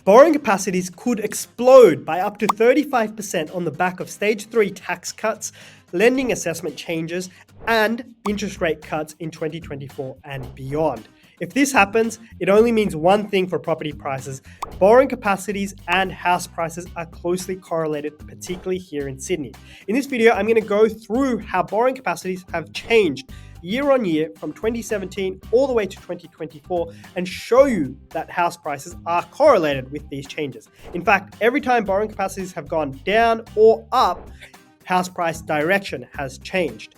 Borrowing capacities could explode by up to 35% on the back of stage 3 tax cuts, lending assessment changes, and interest rate cuts in 2024 and beyond. If this happens, it only means one thing for property prices. Borrowing capacities and house prices are closely correlated, particularly here in Sydney. In this video, I'm going to go through how borrowing capacities have changed year on year from 2017 all the way to 2024 and show you that house prices are correlated with these changes. In fact, every time borrowing capacities have gone down or up, house price direction has changed.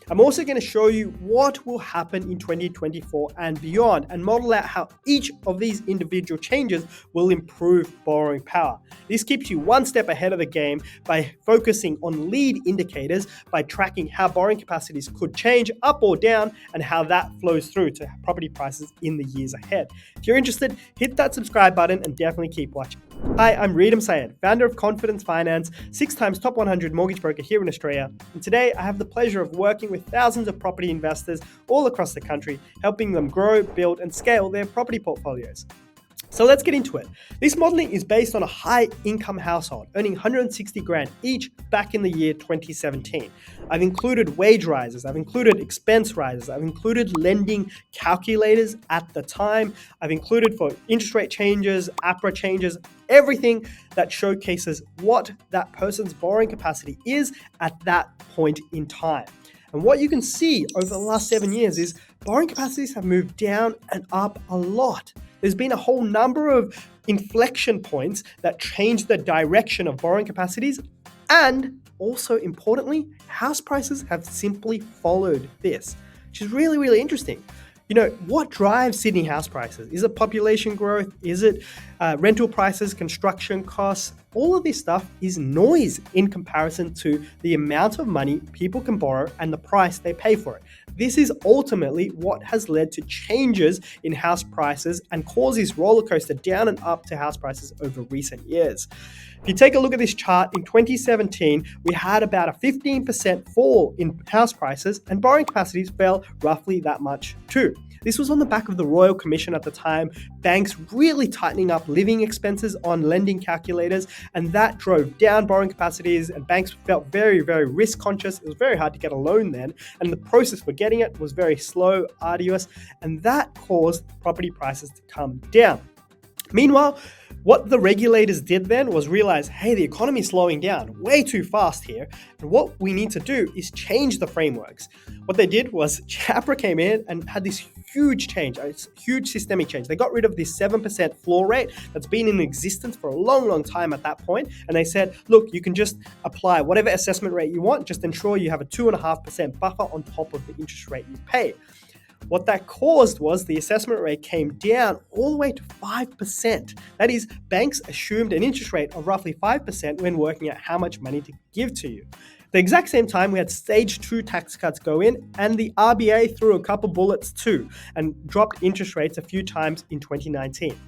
I'm also going to show you what will happen in 2024 and beyond and model out how each of these individual changes will improve borrowing power. This keeps you one step ahead of the game by focusing on lead indicators, by tracking how borrowing capacities could change up or down and how that flows through to property prices in the years ahead. If you're interested, hit that subscribe button and definitely keep watching. Hi, I'm Reedham Syed, founder of Confidence Finance, 6 times top 100 mortgage broker here in Australia. And today I have the pleasure of working with thousands of property investors all across the country, helping them grow, build, and scale their property portfolios. So let's get into it. This modeling is based on a high income household earning 160 grand each back in the year 2017. I've included wage rises, I've included expense rises, I've included lending calculators at the time, I've included for interest rate changes, APRA changes, everything that showcases what that person's borrowing capacity is at that point in time. And what you can see over the last 7 years is borrowing capacities have moved down and up a lot. There's been a whole number of inflection points that change the direction of borrowing capacities, and also importantly, house prices have simply followed this, which is really, really interesting. You know, what drives Sydney house prices? Is it population growth? Is it rental prices, construction costs? All of this stuff is noise in comparison to the amount of money people can borrow and the price they pay for it. This is ultimately what has led to changes in house prices and caused this roller coaster down and up to house prices over recent years. If you take a look at this chart, in 2017, we had about a 15% fall in house prices and borrowing capacities fell roughly that much too. This was on the back of the Royal Commission at the time, banks really tightening up living expenses on lending calculators, and that drove down borrowing capacities, and banks felt very, very risk conscious. It was very hard to get a loan then, and the process for getting it was very slow, arduous, and that caused property prices to come down. Meanwhile, what the regulators did then was realize, hey, the economy is slowing down way too fast here. And what we need to do is change the frameworks. What they did was APRA came in and had this huge change, a huge systemic change. They got rid of this 7% floor rate that's been in existence for a long, long time at that point. And they said, look, you can just apply whatever assessment rate you want, just ensure you have a 2.5% buffer on top of the interest rate you pay. What that caused was the assessment rate came down all the way to 5%. That is, banks assumed an interest rate of roughly 5% when working out how much money to give to you. The exact same time, we had stage 2 tax cuts go in, and the RBA threw a couple bullets too and dropped interest rates a few times in 2019.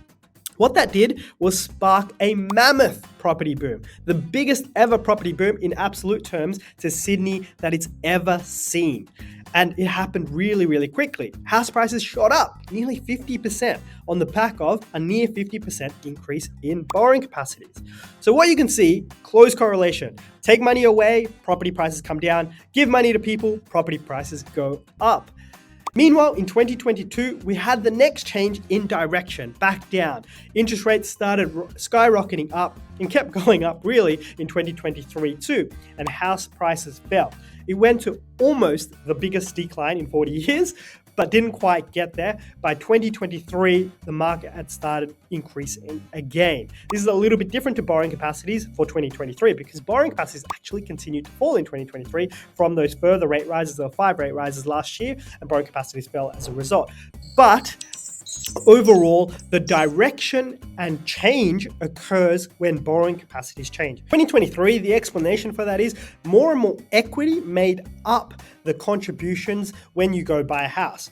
What that did was spark a mammoth property boom, the biggest ever property boom in absolute terms to Sydney that it's ever seen. And it happened really, really quickly. House prices shot up nearly 50% on the back of a near 50% increase in borrowing capacities. So what you can see, close correlation. Take money away, property prices come down. Give money to people, property prices go up. Meanwhile, in 2022, we had the next change in direction, back down. Interest rates started skyrocketing up and kept going up really in 2023 too, and house prices fell. It went to almost the biggest decline in 40 years, but didn't quite get there. By 2023, the market had started increasing again. This is a little bit different to borrowing capacities for 2023 because borrowing capacities actually continued to fall in 2023 from those further rate rises. There were 5 rate rises last year, and borrowing capacities fell as a result. But overall, the direction and change occurs when borrowing capacities change. 2023, the explanation for that is more and more equity made up the contributions when you go buy a house.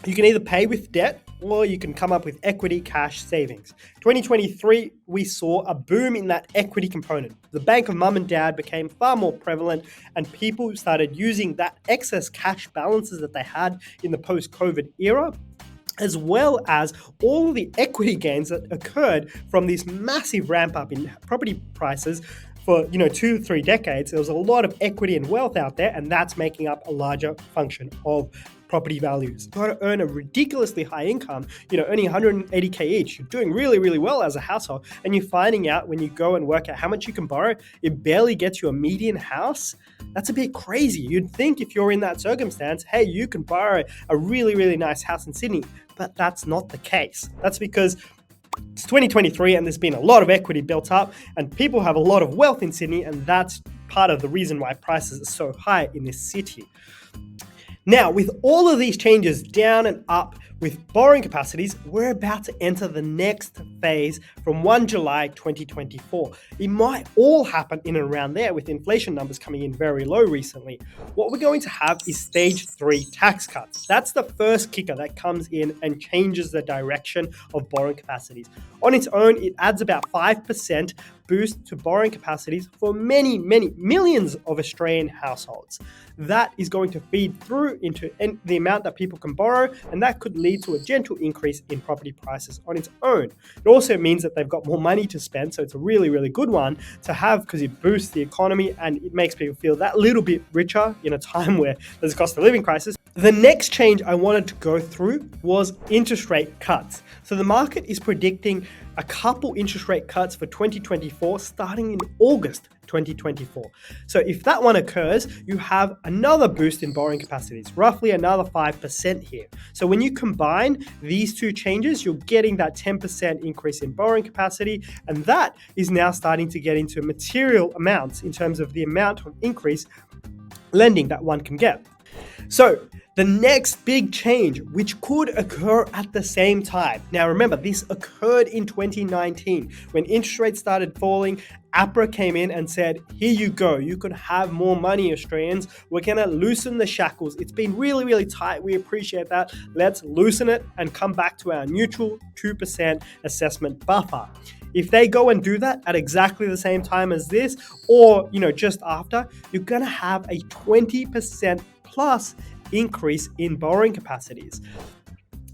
You can either pay with debt or you can come up with equity cash savings. 2023, we saw a boom in that equity component. The bank of mum and dad became far more prevalent, and people started using that excess cash balances that they had in the post-COVID era as well as all the equity gains that occurred from this massive ramp up in property prices for 2-3 decades. There was a lot of equity and wealth out there, and that's making up a larger function of property values. You got to earn a ridiculously high income, earning 180K each. You're doing really, really well as a household, and you're finding out when you go and work out how much you can borrow, it barely gets you a median house. That's a bit crazy. You'd think if you're in that circumstance, hey, you can borrow a really, really nice house in Sydney, but that's not the case. That's because it's 2023 and there's been a lot of equity built up and people have a lot of wealth in Sydney, and that's part of the reason why prices are so high in this city. Now, with all of these changes down and up with borrowing capacities, we're about to enter the next phase from 1 July 2024. It might all happen in and around there with inflation numbers coming in very low recently. What we're going to have is stage 3 tax cuts. That's the first kicker that comes in and changes the direction of borrowing capacities. On its own, it adds about 5% boost to borrowing capacities for many, many millions of Australian households. That is going to feed through into the amount that people can borrow, and that could lead to a gentle increase in property prices on its own. It also means that they've got more money to spend, so it's a really, really good one to have because it boosts the economy and it makes people feel that little bit richer in a time where there's a cost of living crisis. The next change I wanted to go through was interest rate cuts. So the market is predicting a couple interest rate cuts for 2024 starting in August 2024. So if that one occurs, you have another boost in borrowing capacities, roughly another 5% here. So when you combine these two changes, you're getting that 10% increase in borrowing capacity, and that is now starting to get into material amounts in terms of the amount of increase lending that one can get. So the next big change, which could occur at the same time. Now remember, this occurred in 2019 when interest rates started falling. APRA came in and said, here you go, you can have more money, Australians. We're going to loosen the shackles. It's been really, really tight. We appreciate that. Let's loosen it and come back to our neutral 2% assessment buffer. If they go and do that at exactly the same time as this, or just after, you're going to have a 20% plus increase in borrowing capacities.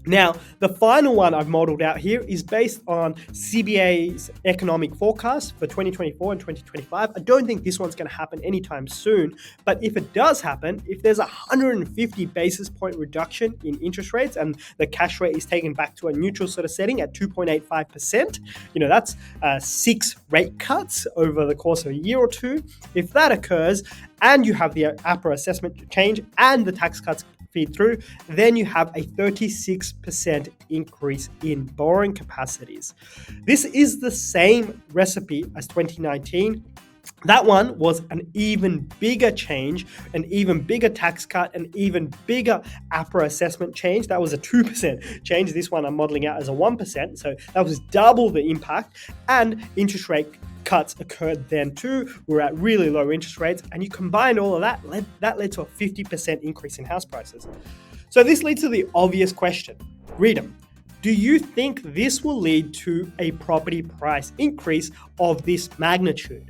Now, the final one I've modeled out here is based on CBA's economic forecast for 2024 and 2025. I don't think this one's going to happen anytime soon, but if it does happen, if there's a 150 basis point reduction in interest rates and the cash rate is taken back to a neutral sort of setting at 2.85%, that's 6 rate cuts over the course of a year or two. If that occurs and you have the APRA assessment change and the tax cuts feed through, then you have a 36% increase in borrowing capacities. This is the same recipe as 2019. That one was an even bigger change, an even bigger tax cut, an even bigger APRA assessment change. That was a 2% change. This one I'm modeling out as a 1%. So that was double the impact, and interest rate cuts occurred then too. We're at really low interest rates, and you combine all of that, that led to a 50% increase in house prices. So this leads to the obvious question. Reader, do you think this will lead to a property price increase of this magnitude?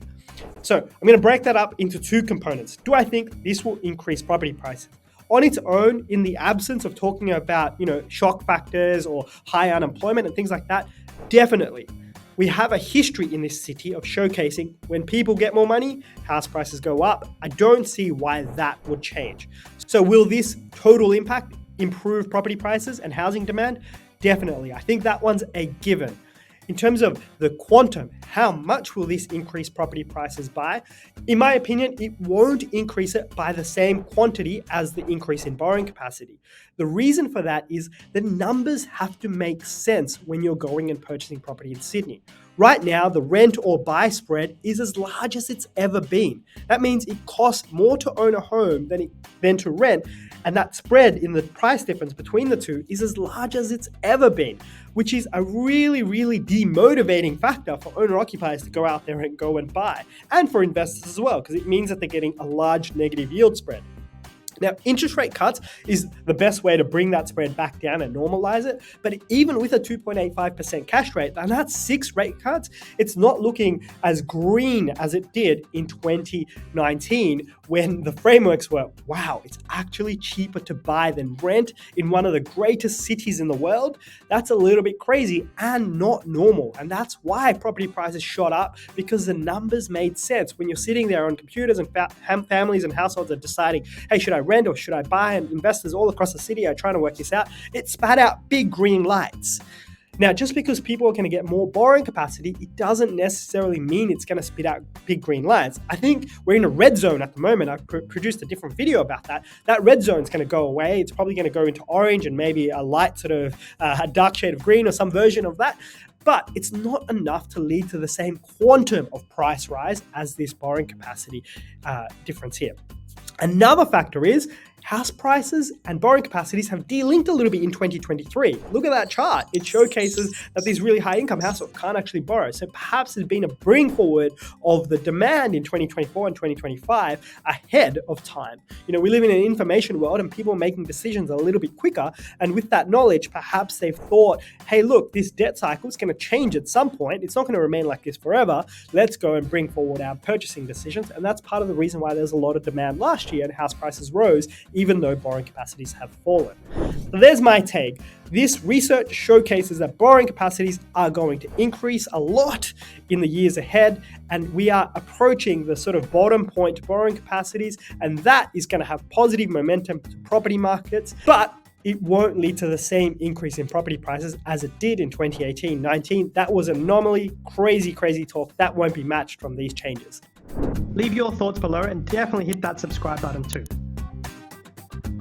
So I'm going to break that up into two components. Do I think this will increase property prices? On its own, in the absence of talking about, shock factors or high unemployment and things like that, definitely. We have a history in this city of showcasing when people get more money, house prices go up. I don't see why that would change. So will this total impact improve property prices and housing demand? Definitely. I think that one's a given. In terms of the quantum, how much will this increase property prices by? In my opinion, it won't increase it by the same quantity as the increase in borrowing capacity. The reason for that is the numbers have to make sense when you're going and purchasing property in Sydney. Right now, the rent or buy spread is as large as it's ever been. That means it costs more to own a home than to rent, and that spread in the price difference between the two is as large as it's ever been, which is a really, really demotivating factor for owner-occupiers to go out there and go and buy, and for investors as well, because it means that they're getting a large negative yield spread. Now, interest rate cuts is the best way to bring that spread back down and normalize it. But even with a 2.85% cash rate, and that's 6 rate cuts, it's not looking as green as it did in 2019 when the frameworks were, wow, it's actually cheaper to buy than rent in one of the greatest cities in the world. That's a little bit crazy and not normal. And that's why property prices shot up, because the numbers made sense. When you're sitting there on computers and families and households are deciding, hey, should I rent or should I buy? And investors all across the city are trying to work this out. It spat out big green lights. Now, just because people are going to get more borrowing capacity, it doesn't necessarily mean it's going to spit out big green lights. I think we're in a red zone at the moment. I've produced a different video about that. That red zone is going to go away. It's probably going to go into orange and maybe a light sort of a dark shade of green or some version of that. But it's not enough to lead to the same quantum of price rise as this borrowing capacity difference here. Another factor is house prices and borrowing capacities have delinked a little bit in 2023. Look at that chart. It showcases that these really high income households can't actually borrow. So perhaps there's been a bring forward of the demand in 2024 and 2025 ahead of time. We live in an information world and people are making decisions a little bit quicker. And with that knowledge, perhaps they've thought, hey, look, this debt cycle is going to change at some point. It's not going to remain like this forever. Let's go and bring forward our purchasing decisions. And that's part of the reason why there's a lot of demand last year and house prices rose, even though borrowing capacities have fallen. So there's my take. This research showcases that borrowing capacities are going to increase a lot in the years ahead, and we are approaching the sort of bottom point to borrowing capacities, and that is going to have positive momentum to property markets, but it won't lead to the same increase in property prices as it did in 2018-19. That was an anomaly, crazy talk. That won't be matched from these changes. Leave your thoughts below and definitely hit that subscribe button too.